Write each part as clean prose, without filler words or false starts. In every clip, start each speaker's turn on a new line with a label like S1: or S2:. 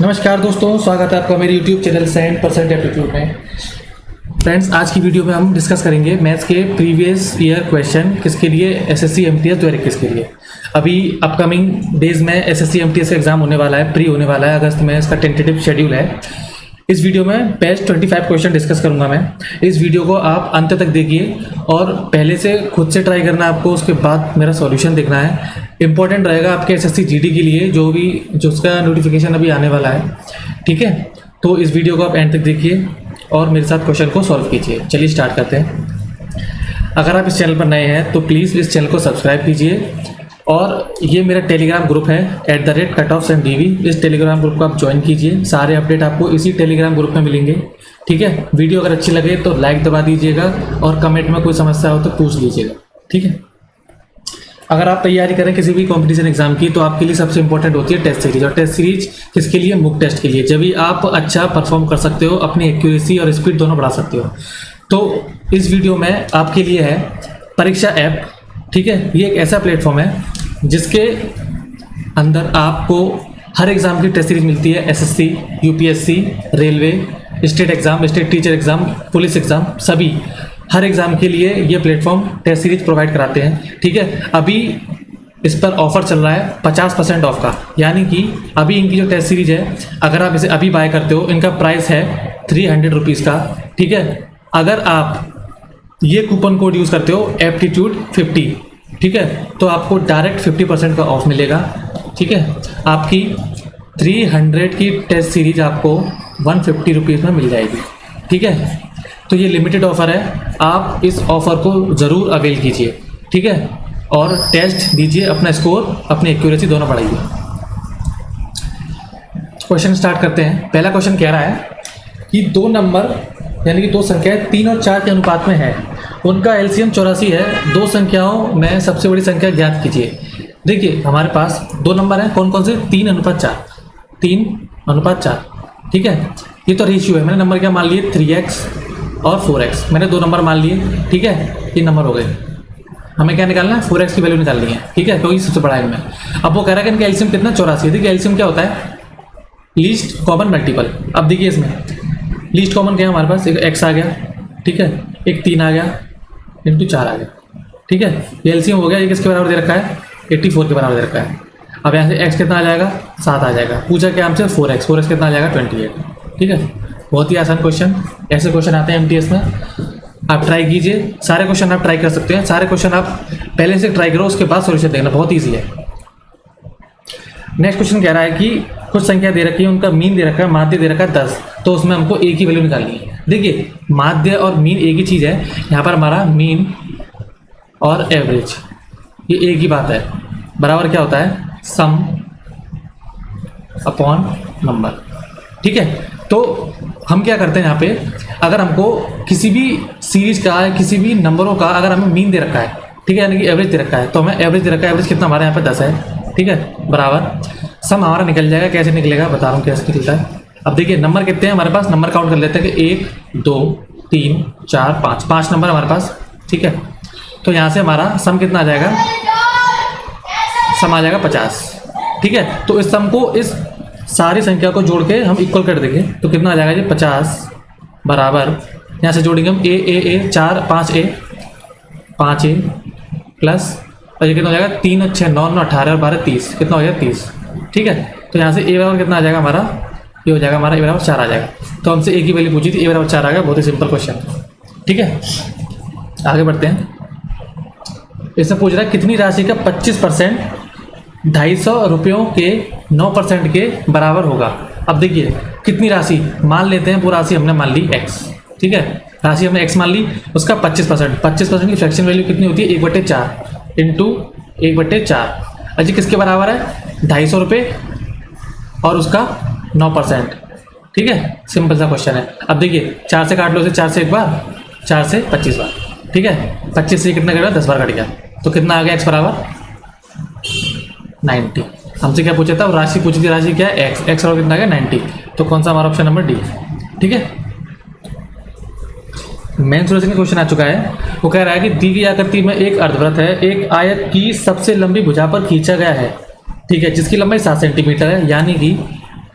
S1: नमस्कार दोस्तों, स्वागत है आपका मेरे YouTube चैनल 100% एप्टीट्यूड में। फ्रेंड्स, आज की वीडियो में हम डिस्कस करेंगे मैथ्स के प्रीवियस ईयर क्वेश्चन किसके लिए, एसएससी एमटीएस 2021 के लिए। अभी अपकमिंग डेज में एसएससी एमटीएस का एग्जाम होने वाला है, प्री होने वाला है, अगस्त में इसका टेंटेटिव शेड्यूल है। इस वीडियो में बेस्ट 25 क्वेश्चन डिस्कस करूंगा मैं। इस वीडियो को आप अंत तक देखिए और पहले से खुद से ट्राई करना है आपको, उसके बाद मेरा सॉल्यूशन देखना है। इंपॉर्टेंट रहेगा आपके एसएससी जीडी के लिए, जो उसका नोटिफिकेशन अभी आने वाला है। ठीक है, तो इस वीडियो को आप एंड तक देखिए और मेरे साथ क्वेश्चन को सॉल्व कीजिए। चलिए स्टार्ट करते हैं। अगर आप इस चैनल पर नए हैं तो प्लीज़ इस चैनल को सब्सक्राइब कीजिए और ये मेरा टेलीग्राम ग्रुप है @cutoffsandDV। इस टेलीग्राम ग्रुप को आप ज्वाइन कीजिए, सारे अपडेट आपको इसी टेलीग्राम ग्रुप में मिलेंगे। ठीक है, वीडियो अगर अच्छी लगे तो लाइक दबा दीजिएगा और कमेंट में कोई समस्या हो तो पूछ लीजिएगा। ठीक है, अगर आप तैयारी करें किसी भी कंपटीशन एग्जाम की तो आपके लिए सबसे इंपॉर्टेंट होती है टेस्ट सीरीज। और टेस्ट सीरीज किसके लिए? मुक टेस्ट के लिए। जब भी आप अच्छा परफॉर्म कर सकते हो, अपनी एक्यूरेसी और स्पीड दोनों बढ़ा सकते हो। तो इस वीडियो में आपके लिए है परीक्षा ऐप। ठीक है, ये एक ऐसा प्लेटफॉर्म है जिसके अंदर आपको हर एग्ज़ाम की टेस्ट सीरीज मिलती है। SSC, UPSC, railway, state exam, state teacher exam, police exam, सभी हर एग्ज़ाम के लिए ये प्लेटफॉर्म टेस्ट सीरीज प्रोवाइड कराते हैं। ठीक है, अभी इस पर ऑफर चल रहा है 50% ऑफ का, यानी कि अभी इनकी जो टेस्ट सीरीज है, अगर आप इसे अभी बाय करते हो, इनका प्राइस है 300 रुपीज़ का। ठीक है, अगर आप ये कूपन कोड यूज़ करते हो एप्टीट्यूड50, ठीक है, तो आपको डायरेक्ट 50% का ऑफ मिलेगा। ठीक है, आपकी 300 की टेस्ट सीरीज आपको 150 रुपीज़ में मिल जाएगी। ठीक है, तो ये लिमिटेड ऑफ़र है, आप इस ऑफ़र को ज़रूर अवेल कीजिए। ठीक है, और टेस्ट दीजिए, अपना स्कोर, अपनी एक्यूरेसी दोनों बढ़ाइए। क्वेश्चन स्टार्ट करते हैं। पहला क्वेश्चन कह रहा है कि दो नंबर यानी कि दो संख्याएं 3 और 4 के अनुपात में है, उनका एलसीएम 84 है। दो संख्याओं में सबसे बड़ी संख्या ज्ञात कीजिए। देखिए, हमारे पास दो नंबर हैं, कौन कौन से? 3:4, 3:4। ठीक है, ये तो रेशियो है। मैंने नंबर क्या मान लिए? 3x और 4x। मैंने दो नंबर मान लिए। ठीक है, ये नंबर हो गए। हमें क्या निकालना है? 4x की वैल्यू निकालनी है। ठीक है, क्योंकि सबसे बड़ा है इनमें। अब वो कह रहा है कि इनका एलसीएम कितना? 84। देखिए, एलसीएम क्या होता है? Least common multiple. अब देखिए, इसमें लीस्ट कॉमन क्या है हमारे पास? एक x आ गया, ठीक है, एक 3 आ गया, इंटू 4 आ गया। ठीक है, ये एलसीएम हो गया। ये किसके बराबर दे रखा है? 84 के बराबर दे रखा है। अब यहाँ से x कितना आ जाएगा? 7 आ जाएगा। पूछा क्या हमसे? 4x कितना आ जाएगा? 28। ठीक है, बहुत ही आसान क्वेश्चन। ऐसे क्वेश्चन आते हैं एमटीएस में, आप ट्राई कीजिए। सारे क्वेश्चन आप ट्राई कर सकते हैं, सारे क्वेश्चन आप पहले से ट्राई करो, उसके बाद सोल्यूशन देखना, बहुत ईजी है। नेक्स्ट क्वेश्चन कह रहा है कि कुछ संख्या दे रखी है, उनका मीन दे रखा है, माध्य दे रखा है 10, तो उसमें हमको ए की वैल्यू निकालनी है। देखिए, माध्य और मीन एक ही चीज़ है। यहाँ पर हमारा मीन और एवरेज ये एक ही बात है। बराबर क्या होता है? सम अपॉन नंबर। ठीक है, तो हम क्या करते हैं यहाँ पे, अगर हमको किसी भी सीरीज का, किसी भी नंबरों का अगर हमें मीन दे रखा है, ठीक है, यानी कि एवरेज दे रखा है, तो हमें एवरेज दे रखा है। एवरेज कितना हमारे यहाँ पे? 10 है। ठीक है, बराबर सम हमारा निकल जाएगा। कैसे निकलेगा बता रहा हूँ कैसे निकलता है। अब देखिए, नंबर कितने हैं हमारे पास? नंबर काउंट कर लेते हैं कि 1 2 3 4 5, 5 नंबर हमारे पास। ठीक है, तो यहाँ से हमारा सम कितना आ जाएगा? सम आ जाएगा 50। ठीक है, तो इस सम को, इस सारी संख्या को जोड़ के हम इक्वल कर देंगे तो कितना आ जाएगा? ये 50 बराबर, यहाँ से जोड़ेंगे हम ए 4 5a प्लस, और ये कितना हो जाएगा? 3 और 6 9 9 18 और 12 30, कितना हो जाएगा? 30। ठीक है, तो यहाँ से ए बराबर कितना आ जाएगा हमारा? ये हो जाएगा हमारा ए बराबर 4 आ जाएगा। तो हमसे ए की वैल्यू पूछी थी, ए बराबर 4 आ गया। बहुत ही सिंपल क्वेश्चन। ठीक है, आगे बढ़ते हैं। इसमें पूछ रहा है कितनी राशि का 25% 250 रुपयों के 9% के बराबर होगा। अब देखिए, कितनी राशि मान लेते हैं, वो राशि हमने मान ली x। ठीक है, राशि हमने x मान ली, उसका 25% की फ्रैक्शन वैल्यू कितनी होती है? 1/4 इंटू 1/4। अजी किसके बराबर है? 250 रुपये और उसका 9%। ठीक है, सिंपल सा क्वेश्चन है। अब देखिए, 4 से काट लो, इसे 4 से एक बार, 4 से 25 बार। ठीक है, 25 से कितना कट 10 बार कट गया, तो कितना आ गया? x बराबर 90। हमसे क्या पूछा था? राशि पूछी थी, राशि क्या है? x बराबर कितना आ गया? 90। तो कौन सा हमारा ऑप्शन नंबर डी। ठीक है, मेन सोल्यूशन का क्वेश्चन आ चुका है। वो कह रहा है कि दी गई आकृति में एक अर्धवृत्त है, एक आयत की सबसे लंबी भुजा पर खींचा गया है। ठीक है, जिसकी लंबाई 7 सेंटीमीटर है, यानी कि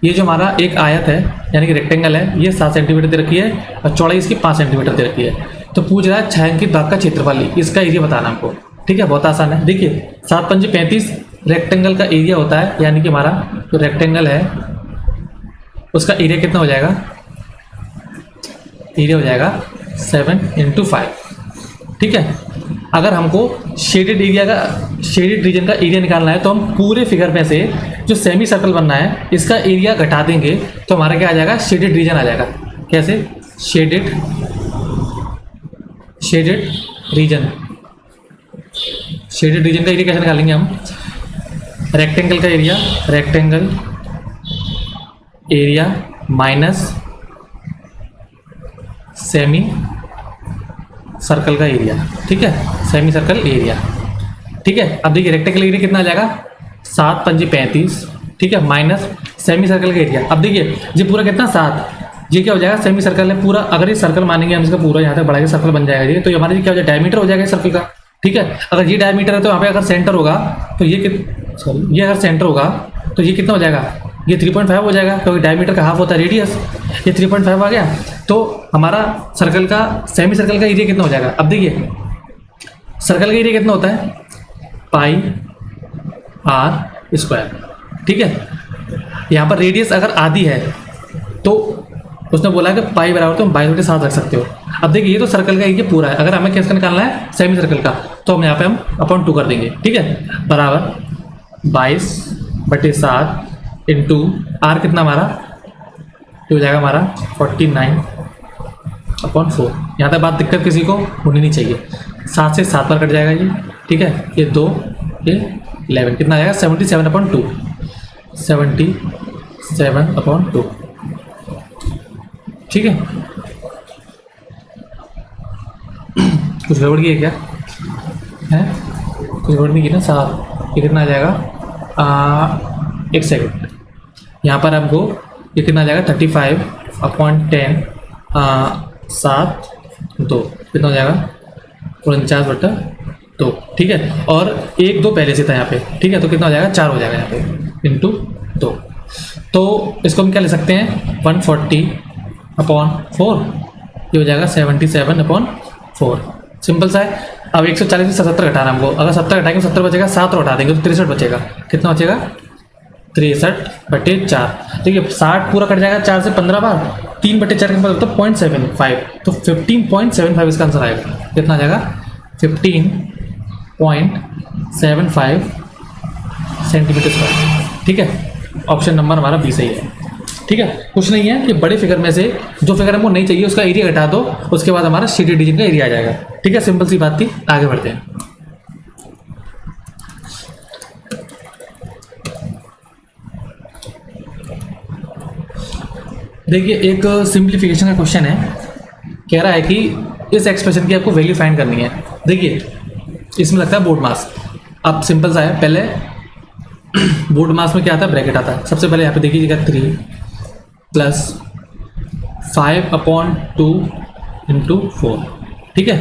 S1: ये जो हमारा एक आयत है यानी कि रेक्टेंगल है, ये 7 सेंटीमीटर दे रखी है और चौड़ाई इसकी 5 सेंटीमीटर दे रखी है। तो पूछ रहा है छायांकित भाग का क्षेत्रफल, इसका एरिया बताना हमको। ठीक है, बहुत आसान है। देखिए 7 पंजे 35 रेक्टेंगल का एरिया होता है, यानी कि हमारा जो रेक्टेंगल है उसका एरिया कितना हो जाएगा, एरिया हो जाएगा 7 × 5। ठीक है, अगर हमको शेडेड एरिया का, शेडेड रीजन का एरिया निकालना है तो हम पूरे फिगर में से जो सेमी सर्कल बनना है इसका एरिया घटा देंगे तो हमारा क्या आ जाएगा, शेडेड रीजन आ जाएगा। कैसे, शेडेड रीजन, शेडेड रीजन का एरिया कैसे निकालेंगे हम, रेक्टेंगल का area, rectangle area minus semi circle का एरिया। ठीक है, सेमी सर्कल एरिया। ठीक है, अब देखिए रेक्टेंगल एरिया कितना आ जाएगा, 7 पंजे 35। ठीक है, माइनस सेमी सर्कल का एरिया। अब देखिए ये पूरा कितना 7, ये क्या हो जाएगा, सेमी सर्कल है पूरा। अगर ये सर्कल मानेंगे हम इसका पूरा, यहाँ तक बढ़ाएंगे सर्कल बन जाएगा ये, तो हमारे क्या हो जाएगा, डायमीटर हो जाएगा सर्कल का। ठीक है, अगर ये डायमीटर है तो यहाँ पे अगर सेंटर होगा तो ये सॉरी ये अगर सेंटर होगा तो ये कितना हो जाएगा, ये 3.5 हो जाएगा, क्योंकि डायमीटर का हाफ होता है रेडियस। ये 3.5 आ गया, तो हमारा सर्कल का, सेमी सर्कल का एरिया कितना हो जाएगा। अब देखिए सर्कल का एरिया कितना होता है, पाई r²। ठीक है, यहाँ पर रेडियस अगर आधी है तो उसने बोला है कि पाई बराबर तो हम 22/7 रख सकते हो। अब देखिए ये तो सर्कल का एरिया पूरा है, अगर हमें किसका निकालना है, सेमी सर्कल का, तो हम यहाँ पे हम /2 कर देंगे। ठीक है, बराबर 22/7 इंटू आर कितना हमारा, हो जाएगा हमारा 49/4। यहाँ तक बात दिक्कत किसी को होनी नहीं चाहिए। 7 से 7 बार कट जाएगा ये। ठीक है, ये 2, ये 11, कितना आ जाएगा 77/2, 77/2। ठीक है, कुछ गड़बड़ की है क्या है, कुछ गड़बड़ नहीं की ना साहब। ये कितना आ जाएगा, एक सेकंड, यहाँ पर आपको ये कितना आ जाएगा 35/10 7 2 कितना हो जाएगा 49/2। ठीक है, और 1 2 पहले से था यहाँ पे। ठीक है, तो कितना हो जाएगा 4 हो जाएगा यहाँ पे इंटू 2। तो इसको हम क्या ले सकते हैं, 140/4, ये हो जाएगा 77/4। सिंपल सा है। अब 140 से 70 घटाना हमको, अगर 70 घटाएंगे 70 बचेगा, 7 और हटा देंगे तो 63 बचेगा। कितना बचेगा, 63/4। देखिए 60 पूरा कट जाएगा 4 से 15 बार, 3/4 के बाद तो 0.75, तो 15.75 इसका आंसर आएगा। कितना आ जाएगा 15.75 सेंटीमीटर स्क्वायर। ठीक है, ऑप्शन नंबर हमारा बी सही है। ठीक है, कुछ नहीं है कि बड़े फिगर में से जो फिगर हमको नहीं चाहिए उसका एरिया घटा दो, उसके बाद हमारा शेडेड रीजन का एरिया आ जाएगा। ठीक है, सिंपल सी बात थी, आगे बढ़ते हैं। देखिए एक सिंप्लीफिकेशन का क्वेश्चन है, कह रहा है कि इस एक्सप्रेशन की आपको वैल्यू फाइंड करनी है। देखिए इसमें लगता है बोर्ड मास। अब सिंपल सा है, पहले बोर्ड मास में क्या आता है, ब्रैकेट आता है। सबसे पहले यहाँ पे देखिएगा 3 + 5/2 × 4। ठीक है,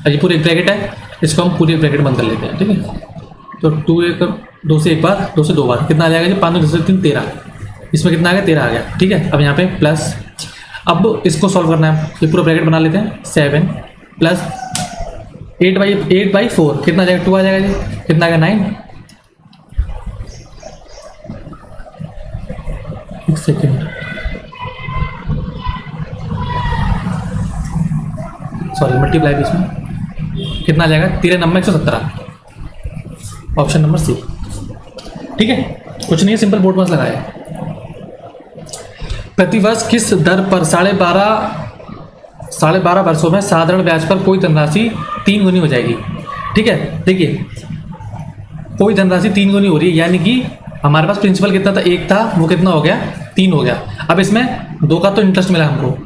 S1: ये पूरी एक ब्रैकेट है, इसको हम पूरी ब्रैकेट बंद कर लेते हैं। ठीक है, तो 2 से 1 बार, 2 से 2 बार, कितना आ जाएगा जी, 5 2 3 13, इसमें कितना आ गया 13 आ गया। ठीक है, अब यहाँ पे प्लस, अब इसको सॉल्व करना है, ये पूरा ब्रैकेट बना लेते हैं। 7 + 8/4 कितना आ जाएगा, 2 आ जाएगा जी, कितना आ गया 9। एक सेकेंड, सॉरी मल्टीप्लाई भी इसमें कितना आ जाएगा, 13 9 117, ऑप्शन नंबर सी। ठीक है, कुछ नहीं है, सिंपल बोर्ड मास लगाया। प्रतिवर्ष किस दर पर 12.5 वर्षों में साधारण ब्याज पर कोई धनराशि 3 गुनी हो जाएगी। ठीक है, देखिए कोई धनराशि 3 गुनी हो रही है, यानी कि हमारे पास प्रिंसिपल कितना था, 1 था, वो कितना हो गया 3 हो गया। अब इसमें 2 का तो इंटरेस्ट मिला हमको,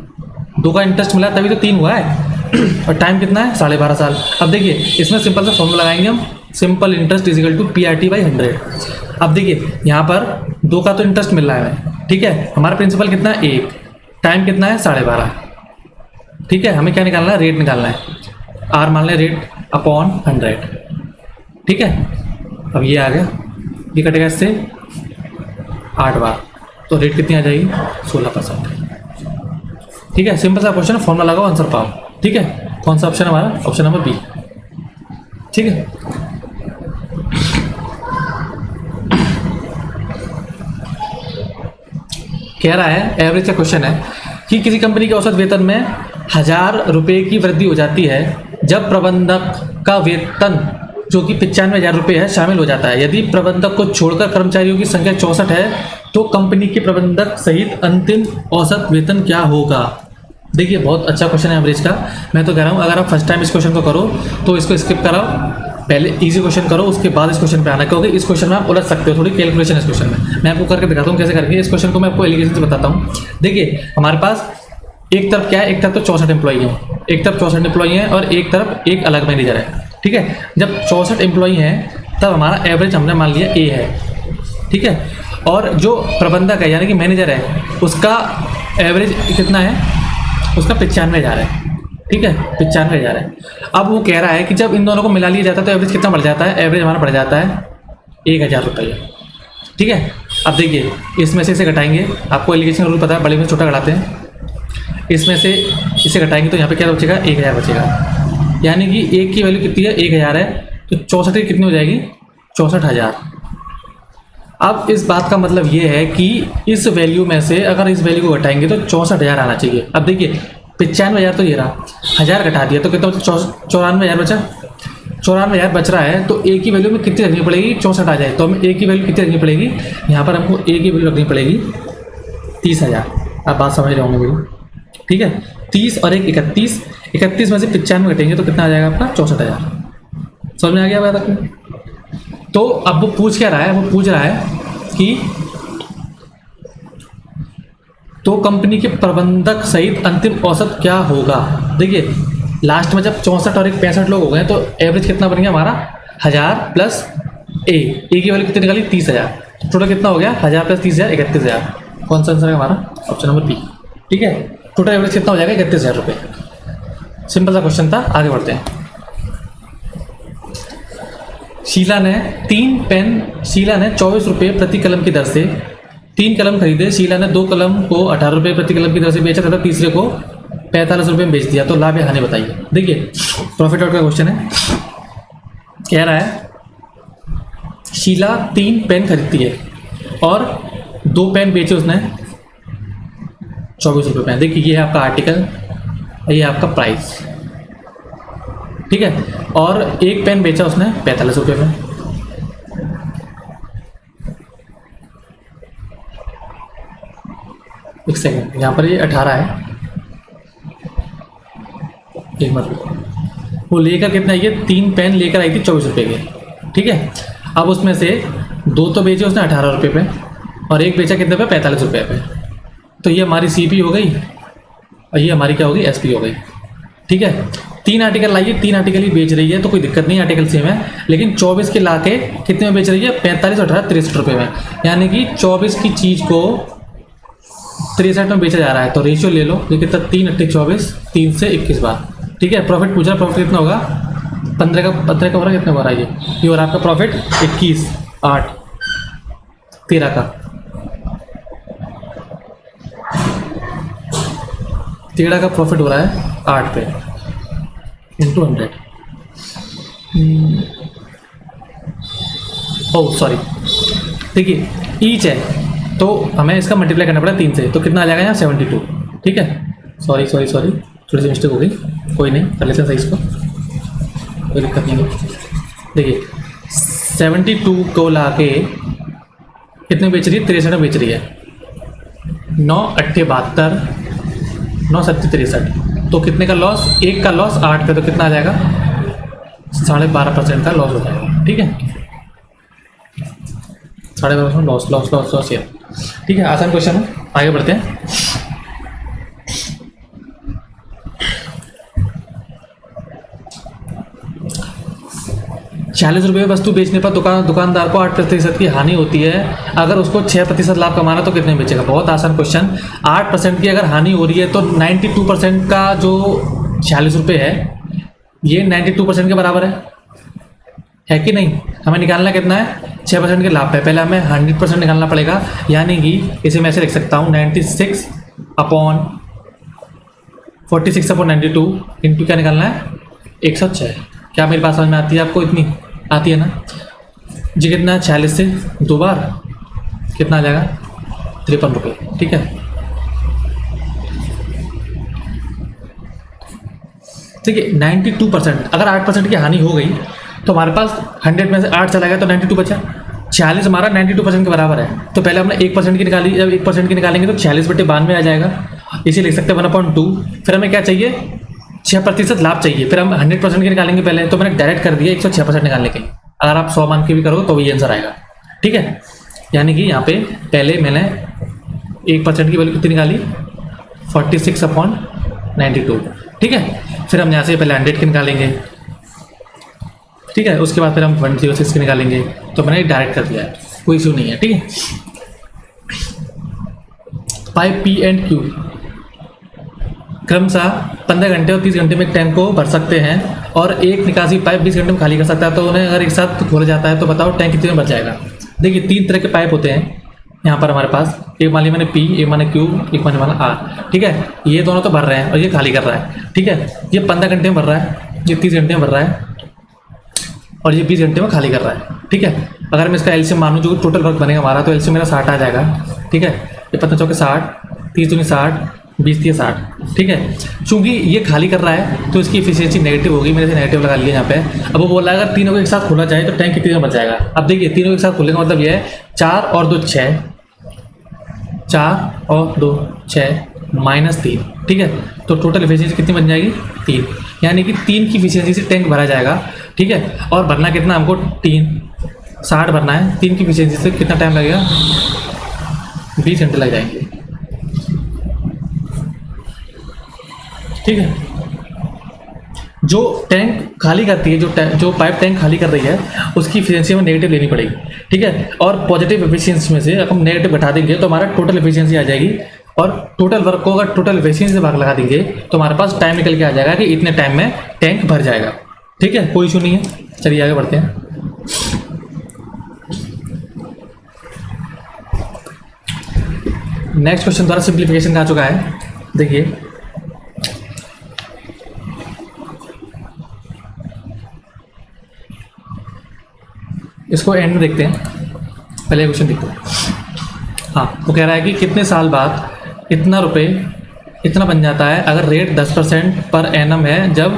S1: 2 का इंटरेस्ट मिला तभी तो 3 हुआ है, और टाइम कितना है 12.5 साल। अब देखिए इसमें सिंपल सा फॉर्मूला लगाएंगे हम, सिंपल इंटरेस्ट = PRT/100। अब देखिए यहाँ पर 2 का तो इंटरेस्ट मिल रहा है हमें। ठीक है, हमारा प्रिंसिपल कितना है 1, टाइम कितना है 12.5। ठीक है, हमें क्या निकालना है, रेट निकालना है, R मान लें रेट अपॉन 100। ठीक है, अब ये आ गया, ये कटेगा इससे 8 बार, तो रेट कितनी आ जाएगी 16%। ठीक है, सिंपल सा क्वेश्चन, फॉर्मूला लगाओ, आंसर पाओ। ठीक है, कौन सा ऑप्शन है हमारा? Option number B. ठीक है, कह रहा है एवरेज का क्वेश्चन है कि किसी कंपनी के औसत वेतन में 1000 रुपये की वृद्धि हो जाती है जब प्रबंधक का वेतन जो कि 95,000 रुपये है शामिल हो जाता है। यदि प्रबंधक को छोड़कर कर्मचारियों की संख्या 64 है तो कंपनी के प्रबंधक सहित अंतिम औसत वेतन क्या होगा? देखिए, बहुत अच्छा क्वेश्चन है एवरेज का। मैं तो कह रहा हूँ अगर आप फर्स्ट टाइम इस क्वेश्चन को करो तो इसको स्किप कराओ, पहले इजी क्वेश्चन करो, उसके बाद इस क्वेश्चन पे आना, क्योंकि इस क्वेश्चन में आप उलझ सकते हो। थोड़ी कैलकुलेशन इस क्वेश्चन में मैं आपको करके दिखाता हूँ कैसे करेंगे। इस क्वेश्चन को मैं आपको एलिगेशन से बताता हूँ। देखिए, हमारे पास एक तरफ क्या है, एक तरफ तो 64 एम्प्लॉई है, एक तरफ 64 एम्प्लॉई है और एक तरफ एक अलग मैनेजर है। ठीक है, जब 64 एम्प्लॉई हैं तब हमारा एवरेज हमने मान लिया ए है। ठीक है, और जो प्रबंधक है यानी कि मैनेजर है उसका एवरेज कितना है? उसका 95,000 है। ठीक है, 95,000 है। अब वो कह रहा है कि जब इन दोनों को मिला लिया जाता है तो एवरेज कितना बढ़ जाता है? एवरेज हमारा बढ़ जाता है 1,000 रुपये। ठीक है, अब देखिए इसमें से इसे घटाएंगे, आपको एलिगेशन का रूल पता है, बड़े में छोटा घटाते हैं। इसमें से इसे घटाएंगे तो यहाँ पे क्या बचेगा? 1,000 बचेगा, यानी कि एक की वैल्यू कितनी है? 1,000 है, तो 64 की कितनी हो जाएगी? 64,000। अब इस बात का मतलब ये है कि इस वैल्यू में से अगर इस वैल्यू को घटाएंगे तो 64,000 आना चाहिए। अब देखिए 95,000 तो ये रहा, 1000 घटा दिया तो कितना बचा? 94,000 बचा। 94,000 बच रहा है तो ए की वैल्यू में कितनी रखनी पड़ेगी? 64 आ जाए तो हमें ए की वैल्यू कितनी रखनी पड़ेगी? यहाँ पर हमको ए की वैल्यू रखनी पड़ेगी 30,000। आप बात समझ रहे होंगे मेरी? ठीक है, 30 और 1 31, 31 में से 95 घटेंगे तो कितना आ जाएगा आपका? 64,000। समझ में आ गया बात आपको? तो अब वो पूछ क्या रहा है? वो पूछ रहा है कि तो कंपनी के प्रबंधक सहित अंतिम औसत क्या होगा। देखिए लास्ट में जब 64 और 65 लोग हो गए तो एवरेज कितना बन गया हमारा? 1000 प्लस ए की वैल्यू कितनी निकाली? 30,000। तो टोटल कितना हो गया? 1000 प्लस 30,000 31,000। कौन सा आंसर है हमारा? Option number B. ठीक है, टोटल एवरेज कितना हो जाएगा? 31,000 रुपये। सिंपल सा क्वेश्चन था, आगे बढ़ते हैं। शीला ने 24 रुपये प्रति कलम की दर से 3 कलम खरीदे। शीला ने 2 कलम को 18 रुपये प्रति कलम की दर से बेचा तथा तीसरे को 45 रुपये में बेच दिया, तो लाभ या हानि बताइए। देखिए प्रॉफिट आउट का क्वेश्चन है। कह रहा है शीला 3 पेन खरीदती है और 2 पेन बेचे उसने 24 रुपये में। देखिए ये है आपका आर्टिकल, ये आपका प्राइस। ठीक है, और 1 पेन बेचा उसने 45 रुपये में। एक सेकेंड, यहाँ पर ये 18 है, एक मिनट। वो लेकर कितना, ये 3 पेन लेकर आई थी 24 रुपये के। ठीक है, अब उसमें से 2 तो बेचे उसने 18 रुपये पे और 1 बेचा कितने पे? 45 रुपये पे। तो ये हमारी CP हो गई और ये हमारी क्या होगी? SP हो गई। ठीक है, 3 आर्टिकल लाइए, 3 आर्टिकल ही बेच रही है तो कोई दिक्कत नहीं, आर्टिकल सेम है, लेकिन 24 के ला के कितने में बेच रही है? 45 और 18 63 रुपये में, यानी कि 24 की चीज़ को 63 में बेचा जा रहा है। तो रेशियो ले लो, ये कितना? 3 8 24, 3 से 21 बार। ठीक है, प्रॉफिट पूछा, प्रॉफिट कितना होगा? 15 का हो रहा है, कितना हो रहा है ये और आपका प्रॉफिट 21 8 13 का 13 का प्रॉफिट हो रहा है 8 पे इंटू 100। ओह सॉरी, देखिए ईच है तो हमें इसका मल्टीप्लाई करना पड़ा 3 से, तो कितना आ जाएगा यहाँ? 72। ठीक है, सॉरी थोड़ी सी मिस्टेक हो गई, कोई नहीं, कर लेते हैं सही इसको, कोई दिक्कत नहीं है। देखिए 72 को ला के कितने बेच रही है? 63 में बेच रही है। 9 8 72, 9 7 63, तो कितने का लॉस? 1 का लॉस 8 पे, तो कितना आ जाएगा? 12.5% का लॉस हो जाएगा। ठीक है, 12.5% लॉस ये। ठीक है, आसान क्वेश्चन है, आगे बढ़ते हैं। 40 रुपये वस्तु बेचने पर दुकानदार को 8% की हानि होती है। अगर उसको 6% लाभ कमाना तो कितने बेचेगा? बहुत आसान क्वेश्चन। 8% की अगर हानि हो रही है तो 92% का जो 40 रुपये है ये 92% के बराबर है। है कि नहीं। हमें निकालना कितना है, 6% के लाभ पे पहले हमें 100% निकालना पड़ेगा, यानी कि इसे मैं ऐसे लिख सकता हूँ 96/46/92 इंटू क्या निकालना है 106। क्या मेरी बात समझ में आती है आपको, इतनी आती है ना जी। कितना है 46 से 2 बार कितना आ जाएगा 53 रुपये, ठीक है। ठीक है 92%, अगर 8% की हानि हो गई तो हमारे पास 100 में से 8 चला गया तो 92 बचा। 46 हमारा 92% के बराबर है, तो पहले हमने 1% की निकाली, जब 1% की निकालेंगे तो 46/92 आ जाएगा, इसे लिख सकते हैं 1/2। फिर हमें क्या चाहिए 6% लाभ चाहिए, फिर हम 100% की निकालेंगे पहले, तो मैंने डायरेक्ट कर दिया 106% निकालने के लिए। अगर आप 100 मान के भी करोगे तो भी आंसर आएगा, ठीक है। यानी कि यहाँ पे पहले मैंने 1% की वैल्यू कितनी निकाली 46/92, ठीक है। फिर हम यहाँ से पहले 100 की निकालेंगे, ठीक है, उसके बाद फिर हम 106 की निकालेंगे, तो मैंने डायरेक्ट कर दिया है, कोई इशू नहीं है, ठीक है। पाइप पी एंड क्यू क्रमशः 15 घंटे और 30 घंटे में टैंक को भर सकते हैं, और एक निकासी पाइप 20 घंटे में खाली कर सकता है, तो उन्हें अगर एक साथ खोला जाता है तो बताओ टैंक कितने में भर जाएगा। देखिए 3 तरह के पाइप होते हैं यहाँ पर हमारे पास, एक मान लिया मैंने पी, एक मैंने क्यू, एक मैंने माना आर, ठीक है। ये दोनों तो भर रहे हैं और ये खाली कर रहा है, ठीक है। ये 15 घंटे में भर रहा है, ये 30 घंटे में भर रहा है, और ये 20 घंटे में खाली कर रहा है, ठीक है। अगर मैं इसका एलसीएम मानूं जो टोटल वर्क बनेगा हमारा, तो एलसीएम मेरा 60 आ जाएगा, ठीक है। ये 15 चौके 60, 30 दूनी 60, 20 3 60, ठीक है। चूंकि ये खाली कर रहा है तो इसकी एफिशिएंसी नेगेटिव होगी, मैंने नेगेटिव लगा लिया यहाँ पे। अब वो बोल रहा है अगर तीनों को एक साथ खोला जाए तो टैंक कितने में बच जाएगा। अब देखिए तीनों एक साथ खोलने का मतलब ये है 4 और 2 6, 4 और 2 6 -3, ठीक है। तो टोटल एफिशिएंसी कितनी बन जाएगी 3, यानी कि 3 की एफिशिएंसी से टैंक भरा जाएगा, ठीक है। और भरना कितना हमको 60 भरना है, 3 की एफिशिएंसी से कितना टाइम लगेगा 20 घंटे लग जाएंगे, ठीक है। जो टैंक खाली करती है, जो पाइप टैंक खाली कर रही है उसकी एफिशिएंसी हमें नेगेटिव लेनी पड़ेगी, ठीक है। और पॉजिटिव एफिशिएंसी में से अगर हम नेगेटिव घटा देंगे तो हमारा टोटल एफिशिएंसी आ जाएगी, और टोटल वर्क को अगर टोटल एफिशिएंसी से भाग लगा देंगे तो हमारे पास टाइम निकल के आ जाएगा कि इतने टाइम में टैंक भर जाएगा, ठीक है। कोई इशू नहीं है, चलिए आगे बढ़ते हैं। नेक्स्ट क्वेश्चन द्वारा सिंप्लीफिकेशन का आ चुका है, देखिए इसको एंड में देखते हैं, पहले क्वेश्चन देखते हैं। हाँ, वो कह रहा है कि कितने साल बाद इतना रुपए इतना बन जाता है अगर रेट 10% पर एनम है, जब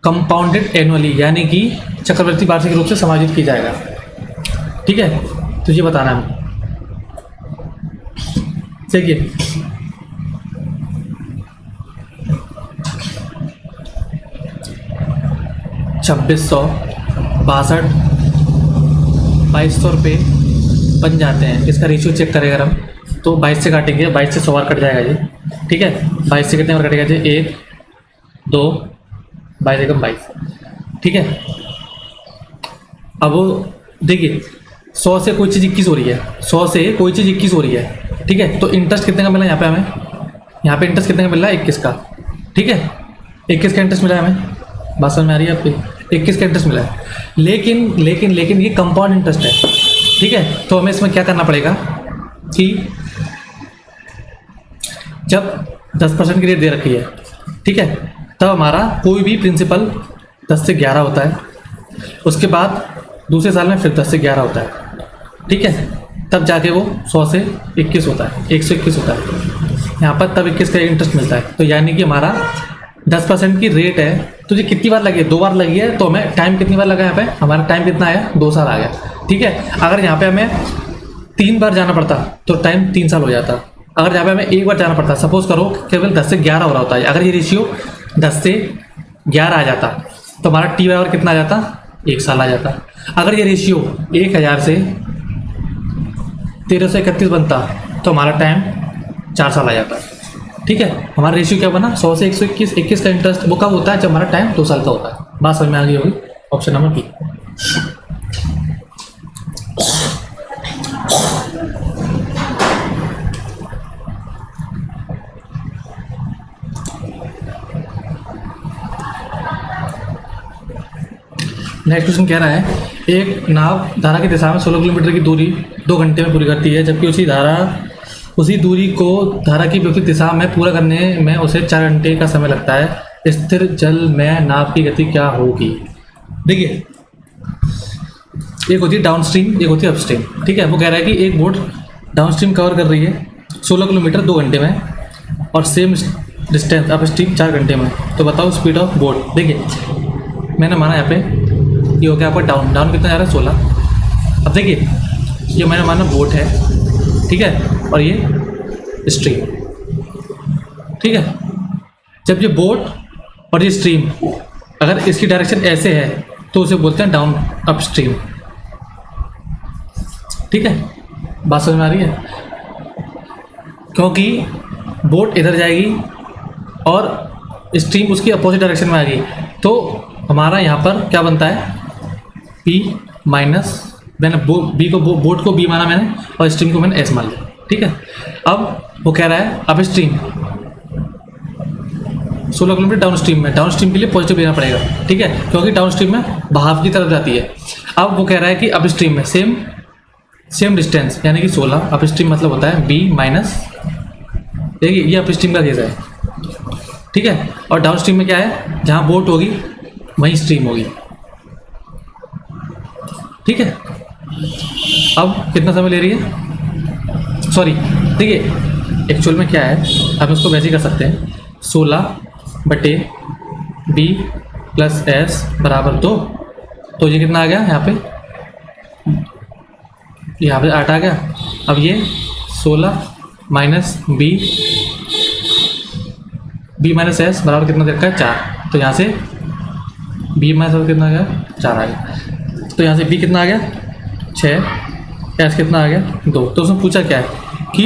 S1: कंपाउंडेड एनुअली यानी कि चक्रवृद्धि वार्षिक रूप से समायोजित की जाएगा, ठीक है। तो ये बताना है, देखिए 2662 2200 रुपये बन जाते हैं। इसका रेशियो चेक करें अगर हम, तो 22 से काटेंगे, 22 से 100 बार कट जाएगा जी, ठीक है। 22 से कितने बार कटेगा जी 1 2 22 एकम 22, ठीक है। अब वो देखिए 100 से कोई चीज़ 21 हो रही है, 100 से कोई चीज़ 21 हो रही है, ठीक है। तो इंटरेस्ट कितने का मिला यहाँ पे हमें, यहाँ पे इंटरेस्ट कितने का मिल रहा है 21 का, ठीक है। 21 का इंटरेस्ट मिला है हमें, बात समझ में आ रही है आपकी, 21 का इंटरेस्ट मिला है। लेकिन ये कंपाउंड इंटरेस्ट है, ठीक है। तो हमें इसमें क्या करना पड़ेगा कि जब 10% की रेट दे रखी है, ठीक है, तब हमारा कोई भी प्रिंसिपल 10 से 11 होता है, उसके बाद दूसरे साल में फिर 10 से 11 होता है, ठीक है। तब जाके वो 100 से 21 होता है, 121 होता है यहाँ पर, तब 21 का इंटरेस्ट मिलता है। तो यानी कि हमारा 10% की रेट है, तो ये कितनी बार लगी है 2 बार लगी है, तो हमें टाइम कितनी बार लगा यहाँ पे, हमारा टाइम कितना आया 2 साल आ गया, ठीक है। अगर यहाँ पे हमें 3 बार जाना पड़ता तो टाइम 3 साल हो जाता। अगर यहाँ पे हमें 1 बार जाना पड़ता, सपोज करो केवल 10 से 11 हो रहा होता है, अगर ये रेशियो 10 से 11 आ जाता तो हमारा टी बराबर कितना आ जाता 1 साल आ जाता। अगर ये रेशियो 1000 से 1331 बनता तो हमारा टाइम 4 साल आ जाता, ठीक है। हमारा रेशियो क्या बना 100 से 121, 21 का इंटरेस्ट वो कब होता है जब हमारा टाइम 2 साल का होता है। बात समझ में आ गई होगी, option number B. Next question कह रहा है एक नाव धारा की दिशा में 16 किलोमीटर की दूरी 2 घंटे में पूरी करती है, जबकि उसी दूरी को धारा की विपरीत दिशा में पूरा करने में उसे 4 घंटे का समय लगता है। स्थिर जल में नाव की गति क्या होगी? देखिए, एक होती है डाउन स्ट्रीम, एक होती है अपस्ट्रीम। ठीक है, वो कह रहा है कि एक बोट डाउन स्ट्रीम कवर कर रही है 16 किलोमीटर 2 घंटे में और सेम डिस्टेंस अपस्ट्रीम 4 घंटे में। तो बताओ स्पीड ऑफ बोट। देखिए, मैंने माना यहाँ पे ये हो गया आपका डाउन कितना जा रहा है 16। अब देखिए, ये मैंने माना बोट है, ठीक है, और ये स्ट्रीम, ठीक है। जब ये बोट और ये स्ट्रीम अगर इसकी डायरेक्शन ऐसे है तो उसे बोलते हैं डाउन अपस्ट्रीम। ठीक है, बात समझ में आ रही है? क्योंकि बोट इधर जाएगी और स्ट्रीम उसकी अपोजिट डायरेक्शन में आएगी, तो हमारा यहाँ पर क्या बनता है P माइनस, मैंने बी को बोट को B माना मैंने और स्ट्रीम को मैंने S मान लिया। ठीक है, अब वो कह रहा है अब स्ट्रीम 16 किलोमीटर डाउन स्ट्रीम में, डाउन स्ट्रीम के लिए पॉजिटिव लेना पड़ेगा। ठीक है, क्योंकि डाउन स्ट्रीम में बहाव की तरफ जाती है। अब वो कह रहा है कि अब स्ट्रीम में सेम डिस्टेंस यानी कि 16, अप स्ट्रीम मतलब होता है B माइनस, देखिए ये अप स्ट्रीम का केस है। ठीक है, और डाउन स्ट्रीम में क्या है, जहाँ बोट होगी वहीं स्ट्रीम होगी। ठीक है, अब कितना समय ले रही है, सॉरी देखिए एक्चुअल में क्या है, हम इसको वैसे ही कर सकते हैं 16/B + S = 2। तो ये कितना आ गया यहाँ पे 8 आ गया। अब ये 16 माइनस B - S बराबर कितना दे रखा है 4। तो यहाँ से B - S कितना आ गया 4 आ गया। तो यहाँ से B कितना आ गया 6, S कितना आ गया 2। तो उसने पूछा क्या है कि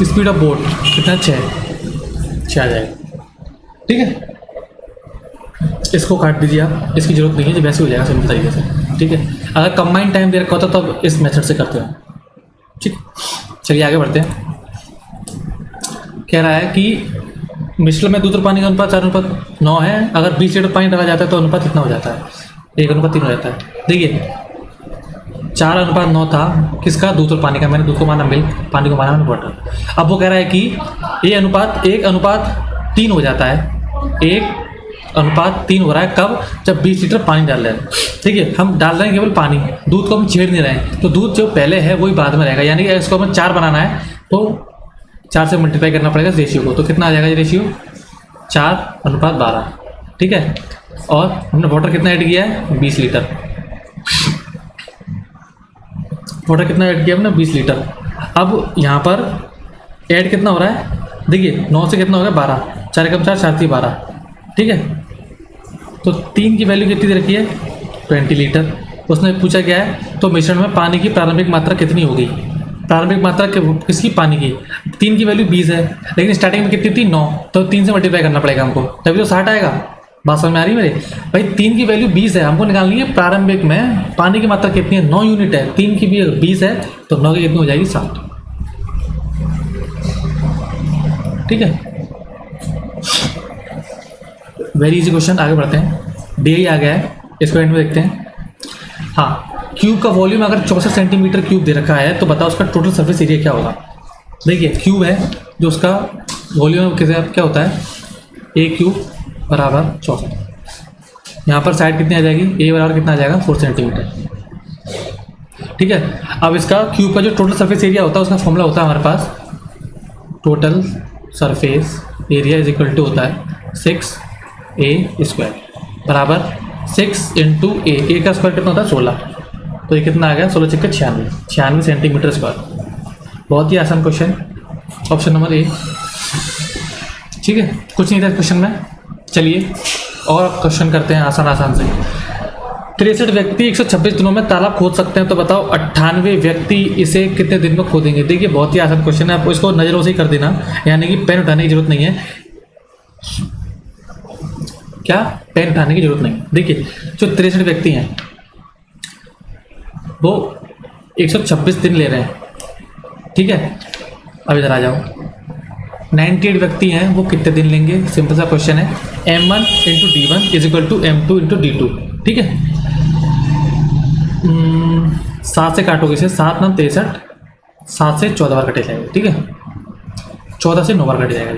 S1: स्पीड ऑफ बोट कितना 6 आ जाएगा। ठीक है, इसको काट दीजिए आप, इसकी जरूरत नहीं है, जो वैसे हो जाएगा सिंपल तरीके से। ठीक है, अगर कंबाइंड टाइम दे रखा होता तो अब इस मेथड से करते हैं। ठीक, चलिए आगे बढ़ते हैं। कह रहा है कि मिश्रण में दूध और पानी का अनुपात 4:9 है, अगर 20 लीटर पानी डाला जाता है तो अनुपात कितना हो जाता है, 1:3 हो जाता है। देखिए 4:9 था किसका, दूध और पानी का। मैंने दूध को माना मिल्क, पानी को माना मैंने वाटर। अब वो कह रहा है कि ये अनुपात 1:3 हो जाता है, 1:3 हो रहा है कब, जब 20 लीटर पानी डाल रहे हैं। ठीक है, हम डाल रहे हैं केवल पानी, दूध को हम छेड़ नहीं रहे हैं, तो दूध जो पहले है वही बाद में रहेगा। यानी कि इसको हमें 4 बनाना है तो 4 से मल्टीप्लाई करना पड़ेगा रेशियो को। तो कितना आ जाएगा ये रेशियो 4:12। ठीक है, और हमने वाटर कितना ऐड किया है 20 लीटर। वाटर कितना ऐड किया हमने 20 लीटर। अब यहाँ पर ऐड कितना हो रहा है, देखिए 9 से कितना हो गया 12, 4 × 4 = 12। ठीक है, तो 3 की वैल्यू कितनी दे रखी है 20 लीटर। उसने पूछा क्या है, तो मिश्रण में पानी की प्रारंभिक मात्रा कितनी होगी। प्रारंभिक मात्रा किसकी, पानी की। 3 की वैल्यू 20 है, लेकिन स्टार्टिंग में कितनी थी 9, तो 3 से मल्टीप्लाई करना पड़ेगा हमको, तभी तो 60 आएगा। बात समझ में आ रही है मेरे भाई, 3 की वैल्यू 20 है, हमको निकालनी है प्रारंभिक में पानी की मात्रा कितनी है, 9 यूनिट है। 3 की भी 20 है तो 9 की कितनी हो जाएगी 60। ठीक है, वेरी इजी क्वेश्चन। आगे बढ़ते हैं, डी आ गया है, इसको एंड में देखते हैं। हाँ, क्यूब का वॉल्यूम अगर 64 सेंटीमीटर क्यूब दे रखा है तो बताओ उसका टोटल सरफेस एरिया क्या होगा। देखिए क्यूब है जो उसका वॉल्यूम क्या होता है, A³ = 64। यहाँ पर साइड कितनी आ जाएगी, A बराबर कितना आ जाएगा 4 सेंटीमीटर। ठीक है, अब इसका क्यूब का जो टोटल सरफेस एरिया होता है उसका फॉर्मूला होता है हमारे पास, टोटल सरफेस एरिया = होता है 6A² बराबर 6 × A का स्क्वायर कितना होता है 16। तो ये कितना आ गया 16 × 96 सेंटीमीटर स्क्वायर। बहुत ही आसान क्वेश्चन, ऑप्शन नंबर A। ठीक है, कुछ नहीं था क्वेश्चन में। चलिए और क्वेश्चन करते हैं आसान से। 63 व्यक्ति 126 दिनों में तालाब खोद सकते हैं, तो बताओ 98 व्यक्ति इसे कितने दिन में खोदेंगे। देखिए बहुत ही आसान क्वेश्चन है, आप इसको नज़रों से ही कर देना, यानी कि पेन उठाने की जरूरत नहीं है। क्या, पेन उठाने की जरूरत नहीं। देखिए जो 63 व्यक्ति हैं वो 126 दिन ले रहे हैं। ठीक है, अब इधर आ जाओ, 98 व्यक्ति हैं वो कितने दिन लेंगे। सिंपल सा क्वेश्चन है, M1 × D1 = M2 × D2। ठीक है, 7 से काटोगे इसे, 7 9 63, 7 से 14 बार कटे जाएगा, ठीक है, 14 से 9 बार कट जाएगा।